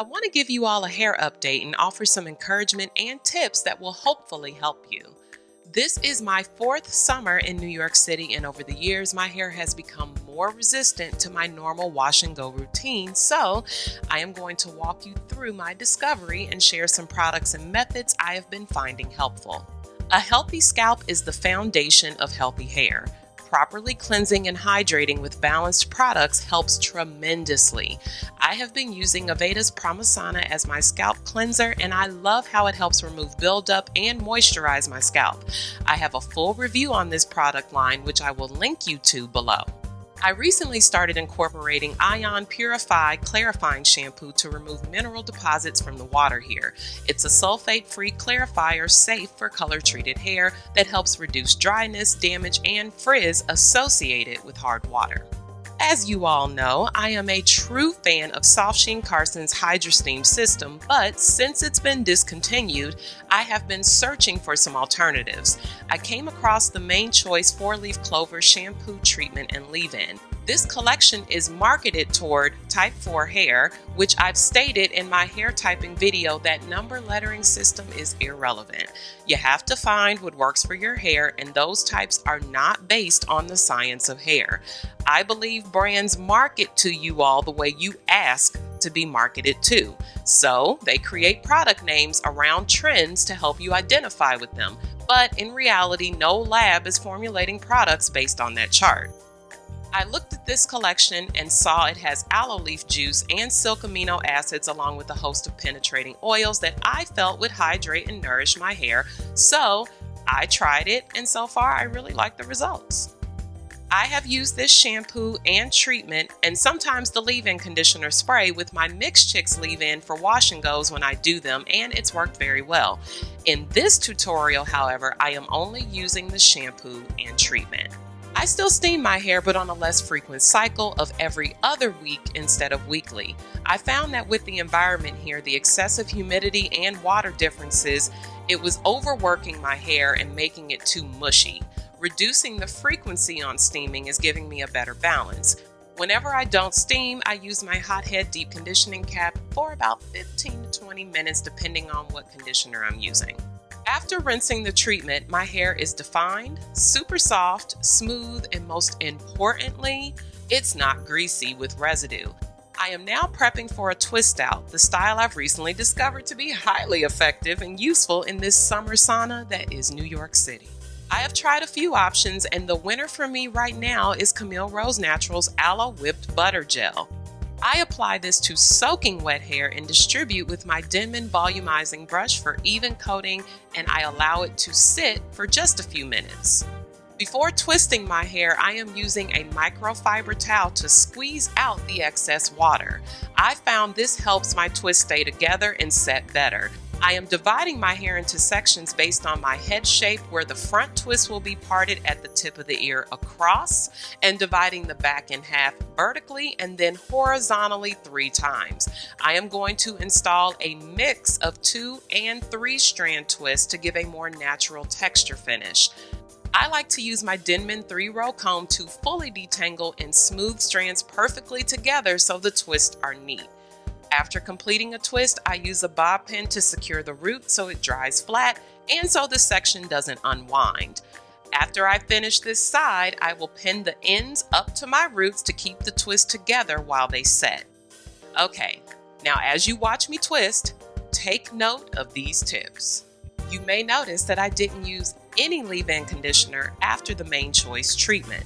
I want to give you all a hair update and offer some encouragement and tips that will hopefully help you. This is my 4th summer in New York City, and over the years, my hair has become more resistant to my normal wash and go routine. So I am going to walk you through my discovery and share some products and methods I have been finding helpful. A healthy scalp is the foundation of healthy hair. Properly cleansing and hydrating with balanced products helps tremendously. I have been using Aveda's Promesana as my scalp cleanser, and I love how it helps remove buildup and moisturize my scalp. I have a full review on this product line, which I will link you to below. I recently started incorporating Ion Purify Clarifying Shampoo to remove mineral deposits from the water here. It's a sulfate-free clarifier safe for color-treated hair that helps reduce dryness, damage, and frizz associated with hard water. As you all know, I am a true fan of Soft Sheen Carson's HydroSteam system, but since it's been discontinued, I have been searching for some alternatives. I came across the Main Choice 4-Leaf Clover Shampoo Treatment and Leave-In. This collection is marketed toward type 4 hair, which I've stated in my hair typing video that number lettering system is irrelevant. You have to find what works for your hair, and those types are not based on the science of hair. I believe brands market to you all the way you ask to be marketed to. So they create product names around trends to help you identify with them. But in reality, no lab is formulating products based on that chart. I looked at this collection and saw it has aloe leaf juice and silk amino acids along with a host of penetrating oils that I felt would hydrate and nourish my hair. So I tried it, and so far I really like the results. I have used this shampoo and treatment and sometimes the leave-in conditioner spray with my Mixed Chicks leave-in for wash and goes when I do them, and it's worked very well. In this tutorial, however, I am only using the shampoo and treatment. I still steam my hair, but on a less frequent cycle of every other week instead of weekly. I found that with the environment here, the excessive humidity and water differences, it was overworking my hair and making it too mushy. Reducing the frequency on steaming is giving me a better balance. Whenever I don't steam, I use my Hothead Deep Conditioning Cap for about 15 to 20 minutes depending on what conditioner I'm using. After rinsing the treatment, my hair is defined, super soft, smooth, and most importantly, it's not greasy with residue. I am now prepping for a twist out, the style I've recently discovered to be highly effective and useful in this summer sauna that is New York City. I have tried a few options, and the winner for me right now is Camille Rose Naturals Aloe Whipped Butter Gel. I apply this to soaking wet hair and distribute with my Denman volumizing brush for even coating, and I allow it to sit for just a few minutes. Before twisting my hair, I am using a microfiber towel to squeeze out the excess water. I found this helps my twist stay together and set better. I am dividing my hair into sections based on my head shape, where the front twist will be parted at the tip of the ear across, and dividing the back in half vertically and then horizontally 3 times. I am going to install a mix of 2 and 3 strand twists to give a more natural texture finish. I like to use my Denman 3-row comb to fully detangle and smooth strands perfectly together so the twists are neat. After completing a twist, I use a bob pin to secure the root so it dries flat and so the section doesn't unwind. After I finish this side, I will pin the ends up to my roots to keep the twist together while they set. Okay, now as you watch me twist, take note of these tips. You may notice that I didn't use any leave-in conditioner after the Main Choice treatment.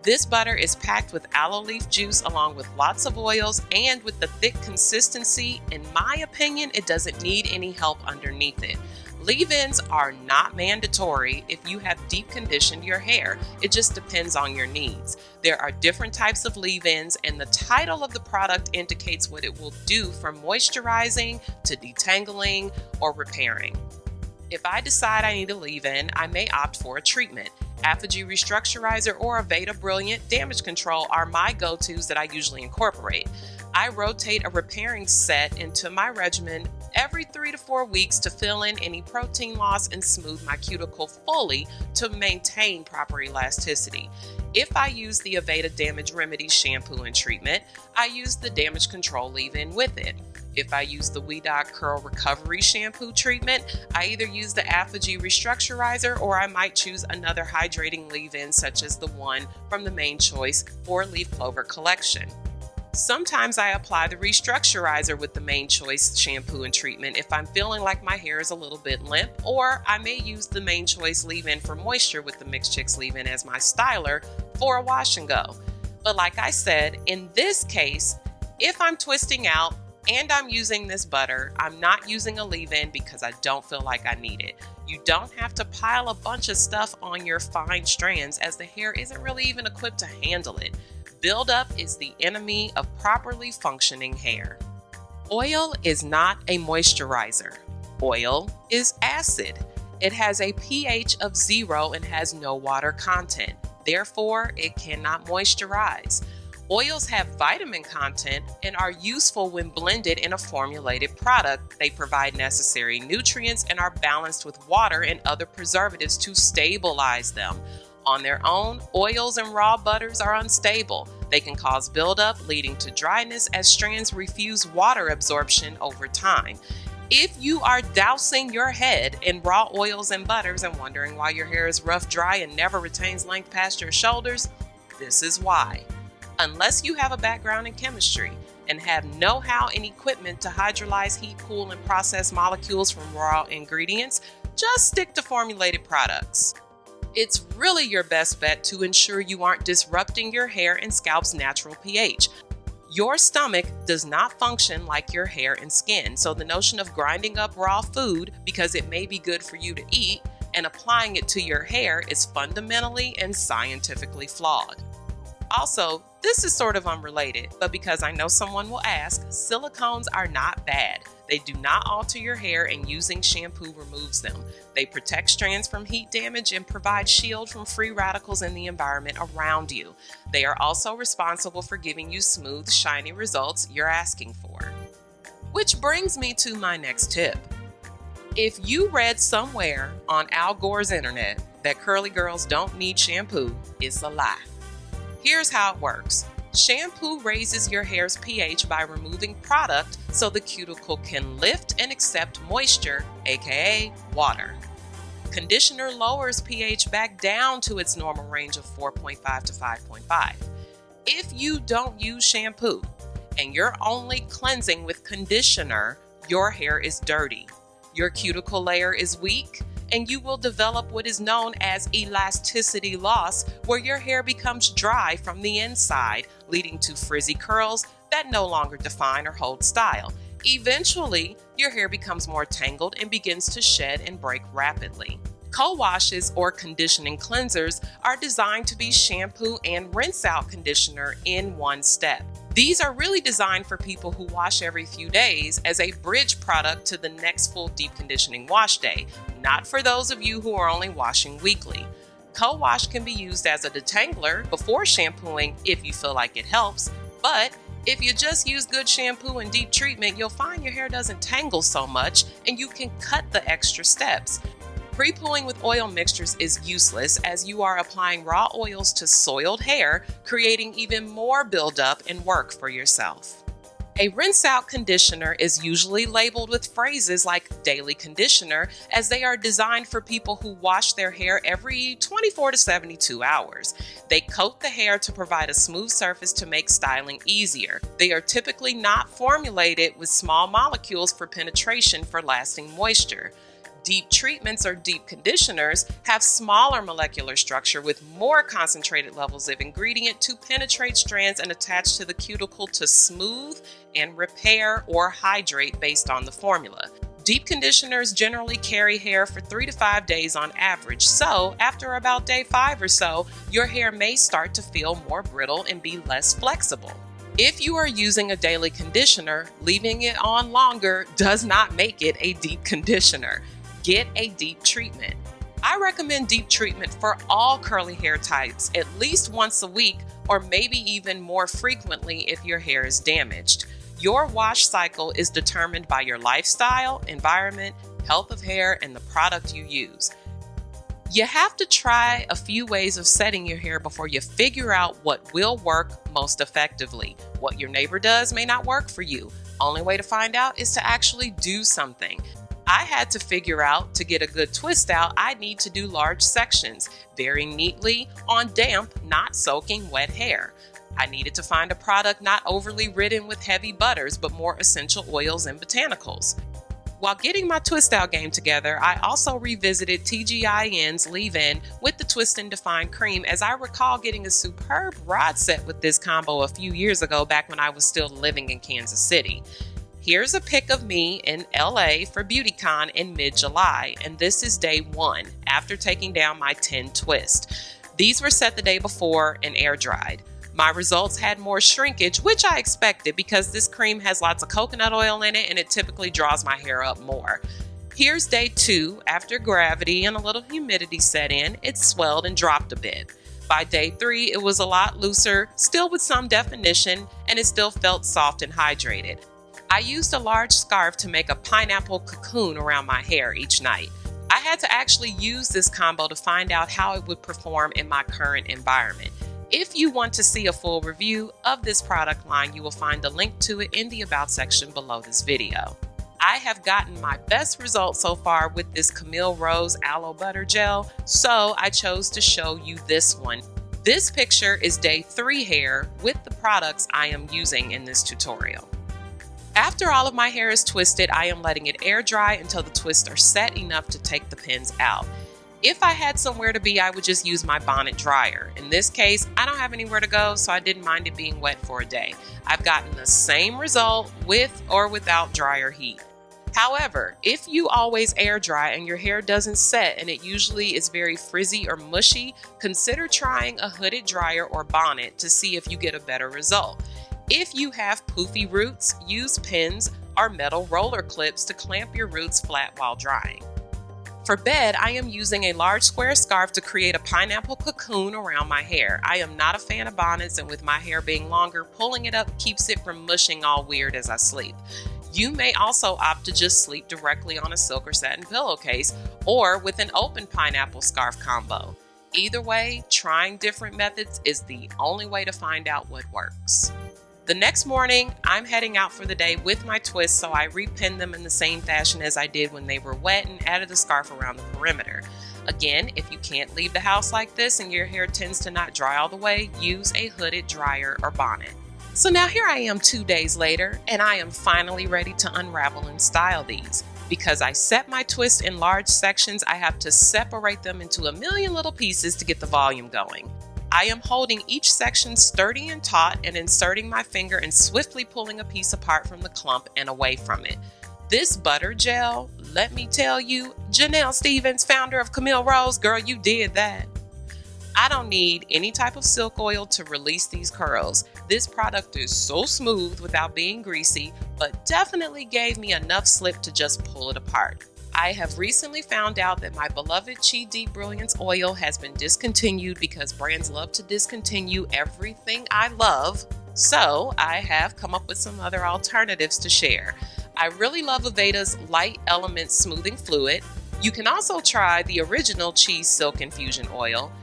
This butter is packed with aloe leaf juice along with lots of oils, and with the thick consistency, in my opinion, it doesn't need any help underneath it. Leave-ins are not mandatory if you have deep conditioned your hair. It just depends on your needs. There are different types of leave-ins, and the title of the product indicates what it will do, from moisturizing to detangling or repairing. If I decide I need a leave-in, I may opt for a treatment. Apogee Restructurizer or Aveda Brilliant Damage Control are my go-tos that I usually incorporate. I rotate a repairing set into my regimen every 3 to 4 weeks to fill in any protein loss and smooth my cuticle fully to maintain proper elasticity. If I use the Aveda Damage Remedies shampoo and treatment, I use the Damage Control leave-in with it. If I use the WeDoc Curl Recovery Shampoo treatment, I either use the Apogee Restructurizer or I might choose another hydrating leave-in such as the one from the Main Choice 4-Leaf Clover collection. Sometimes I apply the Restructurizer with the Main Choice shampoo and treatment if I'm feeling like my hair is a little bit limp, or I may use the Main Choice leave-in for moisture with the Mixed Chicks leave-in as my styler for a wash and go. But like I said, in this case, if I'm twisting out and I'm using this butter, I'm not using a leave-in because I don't feel like I need it. You don't have to pile a bunch of stuff on your fine strands as the hair isn't really even equipped to handle it. Buildup is the enemy of properly functioning hair. Oil is not a moisturizer. Oil is acid. It has a pH of 0 and has no water content. Therefore, it cannot moisturize. Oils have vitamin content and are useful when blended in a formulated product. They provide necessary nutrients and are balanced with water and other preservatives to stabilize them. On their own, oils and raw butters are unstable. They can cause buildup, leading to dryness as strands refuse water absorption over time. If you are dousing your head in raw oils and butters and wondering why your hair is rough, dry, and never retains length past your shoulders, this is why. Unless you have a background in chemistry and have know-how and equipment to hydrolyze, heat, cool, and process molecules from raw ingredients, just stick to formulated products. It's really your best bet to ensure you aren't disrupting your hair and scalp's natural pH. Your stomach does not function like your hair and skin, so the notion of grinding up raw food because it may be good for you to eat and applying it to your hair is fundamentally and scientifically flawed. Also, this is sort of unrelated, but because I know someone will ask, silicones are not bad. They do not alter your hair and using shampoo removes them. They protect strands from heat damage and provide shield from free radicals in the environment around you. They are also responsible for giving you smooth, shiny results you're asking for. Which brings me to my next tip. If you read somewhere on Al Gore's internet that curly girls don't need shampoo, it's a lie. Here's how it works. Shampoo raises your hair's pH by removing product so the cuticle can lift and accept moisture, aka water. Conditioner lowers pH back down to its normal range of 4.5 to 5.5. If you don't use shampoo and you're only cleansing with conditioner, your hair is dirty. Your cuticle layer is weak, and you will develop what is known as elasticity loss, where your hair becomes dry from the inside, leading to frizzy curls that no longer define or hold style. Eventually, your hair becomes more tangled and begins to shed and break rapidly. Co-washes or conditioning cleansers are designed to be shampoo and rinse-out conditioner in one step. These are really designed for people who wash every few days as a bridge product to the next full deep conditioning wash day, not for those of you who are only washing weekly. Co-wash can be used as a detangler before shampooing if you feel like it helps, but if you just use good shampoo and deep treatment, you'll find your hair doesn't tangle so much and you can cut the extra steps. Pre-pooling with oil mixtures is useless as you are applying raw oils to soiled hair, creating even more buildup and work for yourself. A rinse-out conditioner is usually labeled with phrases like daily conditioner, as they are designed for people who wash their hair every 24 to 72 hours. They coat the hair to provide a smooth surface to make styling easier. They are typically not formulated with small molecules for penetration for lasting moisture. Deep treatments or deep conditioners have smaller molecular structure with more concentrated levels of ingredient to penetrate strands and attach to the cuticle to smooth and repair or hydrate based on the formula. Deep conditioners generally carry hair for 3 to 5 days on average, so after about day 5 or so, your hair may start to feel more brittle and be less flexible. If you are using a daily conditioner, leaving it on longer does not make it a deep conditioner. Get a deep treatment. I recommend deep treatment for all curly hair types at least once a week or maybe even more frequently if your hair is damaged. Your wash cycle is determined by your lifestyle, environment, health of hair, and the product you use. You have to try a few ways of setting your hair before you figure out what will work most effectively. What your neighbor does may not work for you. Only way to find out is to actually do something. I had to figure out to get a good twist out, I need to do large sections, very neatly on damp, not soaking wet hair. I needed to find a product not overly ridden with heavy butters, but more essential oils and botanicals. While getting my twist out game together, I also revisited TGIN's leave-in with the Twist and Define cream, as I recall getting a superb rod set with this combo a few years ago back when I was still living in Kansas City. Here's a pic of me in LA for BeautyCon in mid-July, and this is day 1 after taking down my 10 twists. These were set the day before and air dried. My results had more shrinkage, which I expected because this cream has lots of coconut oil in it and it typically draws my hair up more. Here's day 2 after gravity and a little humidity set in. It swelled and dropped a bit. By day 3, it was a lot looser, still with some definition, and it still felt soft and hydrated. I used a large scarf to make a pineapple cocoon around my hair each night. I had to actually use this combo to find out how it would perform in my current environment. If you want to see a full review of this product line, you will find a link to it in the About section below this video. I have gotten my best results so far with this Camille Rose Aloe Butter Gel, so I chose to show you this one. This picture is day 3 hair with the products I am using in this tutorial. After all of my hair is twisted, I am letting it air dry until the twists are set enough to take the pins out. If I had somewhere to be, I would just use my bonnet dryer. In this case, I don't have anywhere to go, so I didn't mind it being wet for a day. I've gotten the same result with or without dryer heat. However, if you always air dry and your hair doesn't set and it usually is very frizzy or mushy, consider trying a hooded dryer or bonnet to see if you get a better result. If you have poofy roots, use pins or metal roller clips to clamp your roots flat while drying. For bed, I am using a large square scarf to create a pineapple cocoon around my hair. I am not a fan of bonnets, and with my hair being longer, pulling it up keeps it from mushing all weird as I sleep. You may also opt to just sleep directly on a silk or satin pillowcase or with an open pineapple scarf combo. Either way, trying different methods is the only way to find out what works. The next morning, I'm heading out for the day with my twists, so I repinned them in the same fashion as I did when they were wet and added the scarf around the perimeter. Again, if you can't leave the house like this and your hair tends to not dry all the way, use a hooded dryer or bonnet. So now here I am 2 days later, and I am finally ready to unravel and style these. Because I set my twists in large sections, I have to separate them into a million little pieces to get the volume going. I am holding each section sturdy and taut and inserting my finger and swiftly pulling a piece apart from the clump and away from it. This butter gel, let me tell you, Janelle Stevens, founder of Camille Rose, girl, you did that. I don't need any type of silk oil to release these curls. This product is so smooth without being greasy, but definitely gave me enough slip to just pull it apart. I have recently found out that my beloved Chi Deep Brilliance oil has been discontinued because brands love to discontinue everything I love. So I have come up with some other alternatives to share. I really love Aveda's Light Element Smoothing Fluid. You can also try the original Chi Silk Infusion Oil,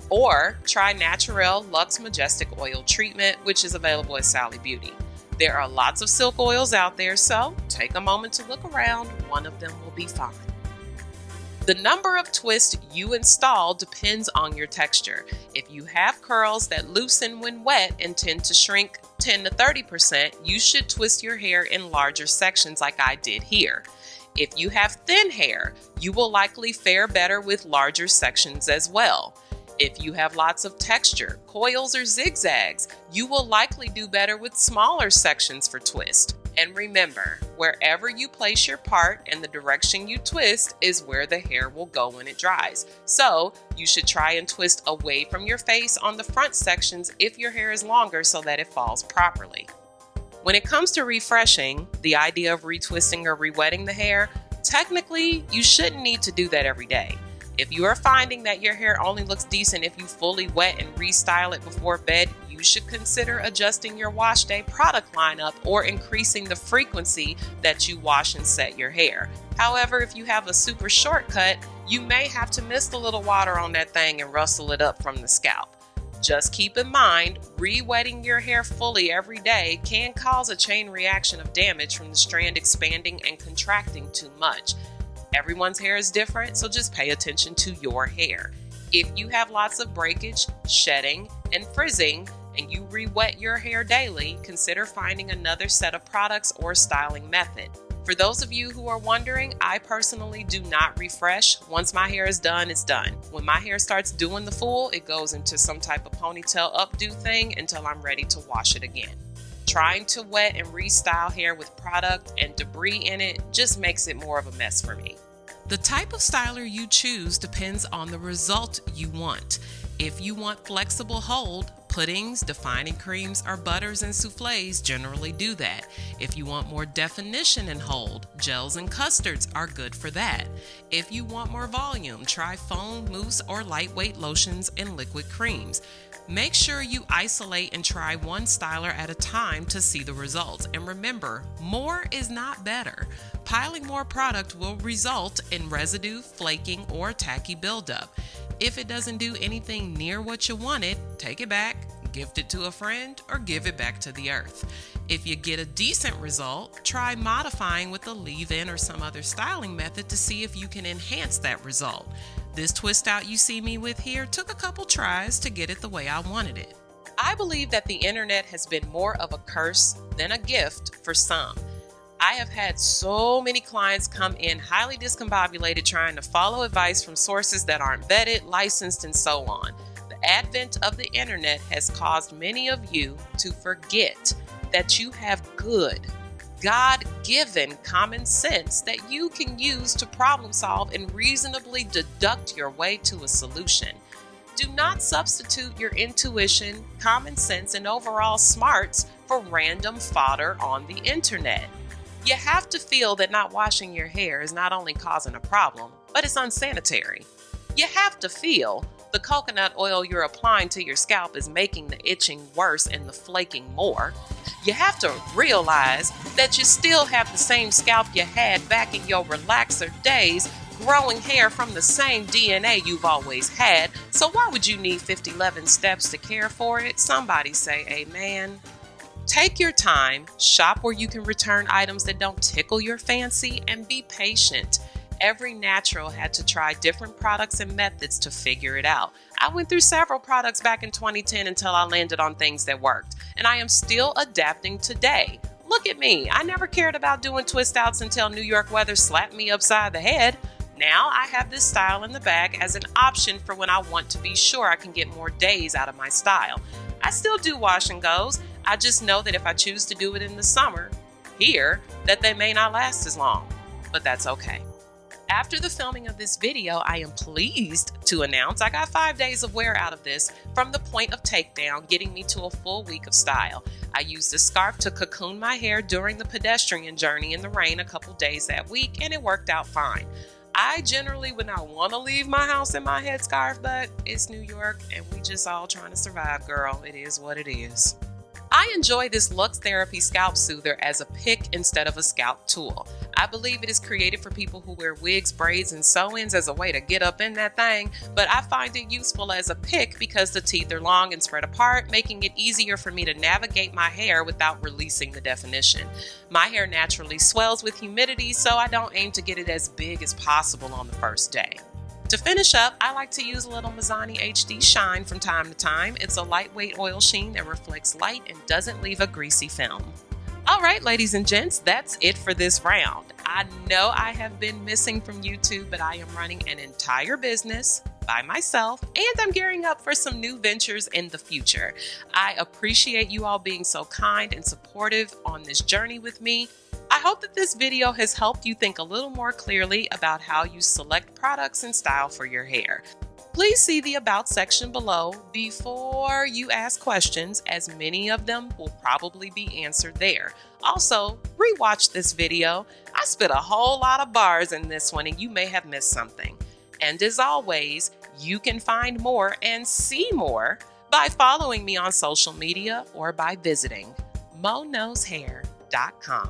or try Naturel Luxe Majestic Oil Treatment, which is available at Sally Beauty. There are lots of silk oils out there, so take a moment to look around. One of them will be fine. The number of twists you install depends on your texture. If you have curls that loosen when wet and tend to shrink 10 to 30%, you should twist your hair in larger sections like I did here. If you have thin hair, you will likely fare better with larger sections as well. If you have lots of texture, coils, or zigzags, you will likely do better with smaller sections for twist. And remember, wherever you place your part and the direction you twist is where the hair will go when it dries. So you should try and twist away from your face on the front sections if your hair is longer so that it falls properly. When it comes to refreshing, the idea of retwisting or rewetting the hair, technically you shouldn't need to do that every day. If you are finding that your hair only looks decent if you fully wet and restyle it before bed, you should consider adjusting your wash day product lineup or increasing the frequency that you wash and set your hair. However, if you have a super shortcut, you may have to mist a little water on that thing and rustle it up from the scalp. Just keep in mind, re-wetting your hair fully every day can cause a chain reaction of damage from the strand expanding and contracting too much. Everyone's hair is different, so just pay attention to your hair. If you have lots of breakage, shedding, and frizzing, and you re-wet your hair daily, consider finding another set of products or styling method. For those of you who are wondering, I personally do not refresh. Once my hair is done, it's done. When my hair starts doing the fool, it goes into some type of ponytail updo thing until I'm ready to wash it again. Trying to wet and restyle hair with product and debris in it just makes it more of a mess for me. The type of styler you choose depends on the result you want. If you want flexible hold, puddings, defining creams, or butters and soufflés generally do that. If you want more definition and hold, gels and custards are good for that. If you want more volume, try foam, mousse, or lightweight lotions and liquid creams. Make sure you isolate and try one styler at a time to see the results. And remember, more is not better. Piling more product will result in residue, flaking, or tacky buildup. If it doesn't do anything near what you wanted, take it back, gift it to a friend, or give it back to the earth. If you get a decent result, try modifying with a leave-in or some other styling method to see if you can enhance that result. This twist out you see me with here took a couple tries to get it the way I wanted it. I believe that the internet has been more of a curse than a gift for some. I have had so many clients come in highly discombobulated trying to follow advice from sources that aren't vetted, licensed, and so on. The advent of the internet has caused many of you to forget that you have good, God-given common sense that you can use to problem solve and reasonably deduct your way to a solution. Do not substitute your intuition, common sense, and overall smarts for random fodder on the internet. You have to feel that not washing your hair is not only causing a problem, but it's unsanitary. You have to feel the coconut oil you're applying to your scalp is making the itching worse and the flaking more. You have to realize that you still have the same scalp you had back in your relaxer days, growing hair from the same DNA you've always had. So why would you need 11 steps to care for it? Somebody say amen. Take your time, shop where you can return items that don't tickle your fancy, and be patient. Every natural had to try different products and methods to figure it out. I went through several products back in 2010 until I landed on things that worked, and I am still adapting today. Look at me. I never cared about doing twist outs until New York weather slapped me upside the head. Now I have this style in the bag as an option for when I want to be sure I can get more days out of my style. I still do wash and goes. I just know that if I choose to do it in the summer, here, that they may not last as long, but that's okay. After the filming of this video, I am pleased to announce I got 5 days of wear out of this from the point of takedown, getting me to a full week of style. I used a scarf to cocoon my hair during the pedestrian journey in the rain a couple days that week, and it worked out fine. I generally would not want to leave my house in my headscarf, but it's New York and we just all trying to survive, girl. It is what it is. I enjoy this Lux Therapy Scalp Soother as a pick instead of a scalp tool. I believe it is created for people who wear wigs, braids, and sew-ins as a way to get up in that thing, but I find it useful as a pick because the teeth are long and spread apart, making it easier for me to navigate my hair without releasing the definition. My hair naturally swells with humidity, so I don't aim to get it as big as possible on the first day. To finish up, I like to use a little Mizani HD Shine from time to time. It's a lightweight oil sheen that reflects light and doesn't leave a greasy film. All right, ladies and gents, that's it for this round. I know I have been missing from YouTube, but I am running an entire business by myself, and I'm gearing up for some new ventures in the future. I appreciate you all being so kind and supportive on this journey with me. I hope that this video has helped you think a little more clearly about how you select products and style for your hair. Please see the About section below before you ask questions, as many of them will probably be answered there. Also, rewatch this video. I spit a whole lot of bars in this one and you may have missed something. And as always, you can find more and see more by following me on social media or by visiting MoKnowsHair.com.